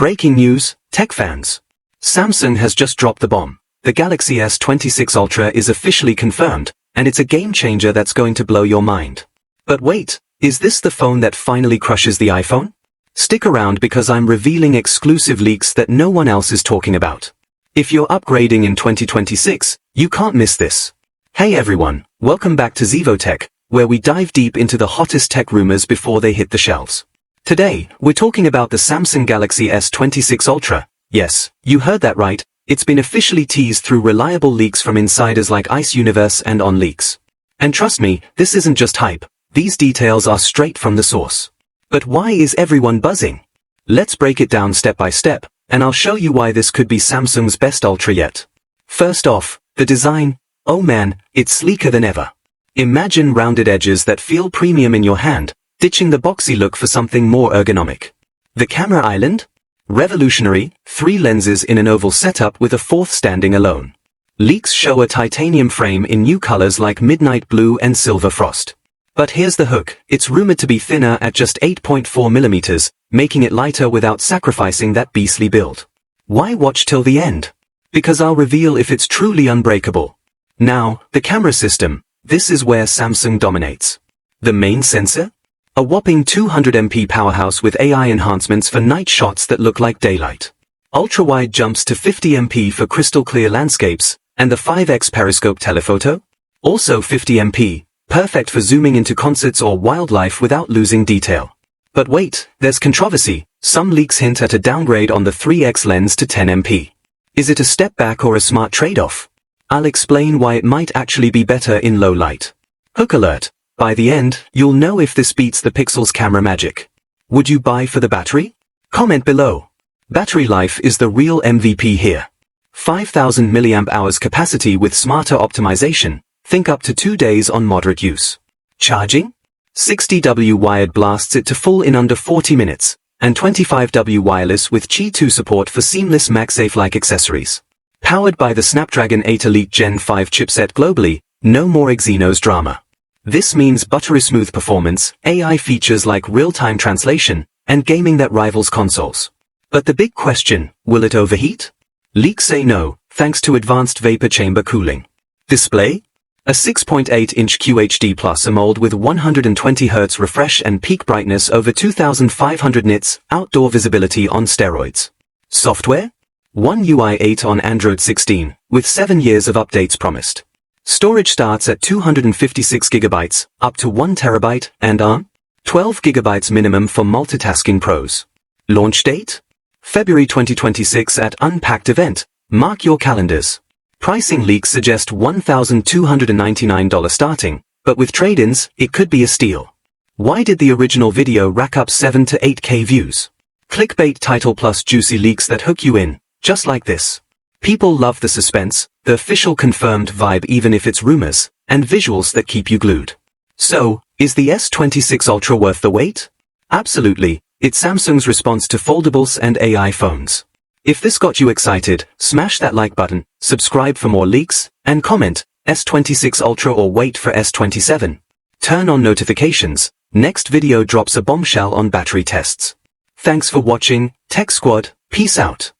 Breaking news, tech fans. Samsung has just dropped the bomb. The Galaxy S26 Ultra is officially confirmed, and it's a game changer that's going to blow your mind. But wait, is this the phone that finally crushes the iPhone? Stick around because I'm revealing exclusive leaks that no one else is talking about. If you're upgrading in 2026, you can't miss this. Hey everyone, welcome back to Zevotech, where we dive deep into the hottest tech rumors before they hit the shelves. Today, we're talking about the Samsung Galaxy S26 Ultra. Yes, you heard that right, it's been officially teased through reliable leaks from insiders like Ice Universe and On Leaks. And trust me, this isn't just hype, these details are straight from the source. But why is everyone buzzing? Let's break it down step by step, and I'll show you why this could be Samsung's best Ultra yet. First off, the design. Oh man, it's sleeker than ever. Imagine rounded edges that feel premium in your hand, ditching the boxy look for something more ergonomic. The camera island? Revolutionary, 3 lenses in an oval setup with a 4th standing alone. Leaks show a titanium frame in new colors like midnight blue and silver frost. But here's the hook, it's rumored to be thinner at just 8.4mm, making it lighter without sacrificing that beastly build. Why watch till the end? Because I'll reveal if it's truly unbreakable. Now, the camera system. This is where Samsung dominates. The main sensor? A whopping 200MP powerhouse with AI enhancements for night shots that look like daylight. Ultra-wide jumps to 50MP for crystal clear landscapes, and the 5x periscope telephoto? Also 50MP, perfect for zooming into concerts or wildlife without losing detail. But wait, there's controversy. Some leaks hint at a downgrade on the 3x lens to 10MP. Is it a step back or a smart trade-off? I'll explain why it might actually be better in low light. Hook alert. By the end, you'll know if this beats the Pixel's camera magic. Would you buy for the battery? Comment below. Battery life is the real MVP here. 5000 mAh capacity with smarter optimization. Think up to 2 days on moderate use. Charging? 60W wired blasts it to full in under 40 minutes, and 25W wireless with Qi 2 support for seamless MagSafe-like accessories. Powered by the Snapdragon 8 Elite Gen 5 chipset globally, no more Exynos drama. This means buttery smooth performance, AI features like real-time translation, and gaming that rivals consoles. But the big question, will it overheat? Leaks say no, thanks to advanced vapor chamber cooling. Display? A 6.8-inch QHD Plus AMOLED with 120Hz refresh and peak brightness over 2500 nits, outdoor visibility on steroids. Software? One UI 8 on Android 16, with 7 years of updates promised. Storage starts at 256GB, up to 1TB, and 12GB minimum for multitasking pros. Launch date? February 2026 at Unpacked event. Mark your calendars. Pricing leaks suggest $1,299 starting, but with trade-ins, it could be a steal. Why did the original video rack up 7 to 8K views? Clickbait title plus juicy leaks that hook you in, just like this. People love the suspense, the official confirmed vibe even if it's rumors, and visuals that keep you glued. So, is the S26 Ultra worth the wait? Absolutely, it's Samsung's response to foldables and AI phones. If this got you excited, smash that like button, subscribe for more leaks, and comment, S26 Ultra or wait for S27. Turn on notifications, next video drops a bombshell on battery tests. Thanks for watching, Tech Squad, peace out.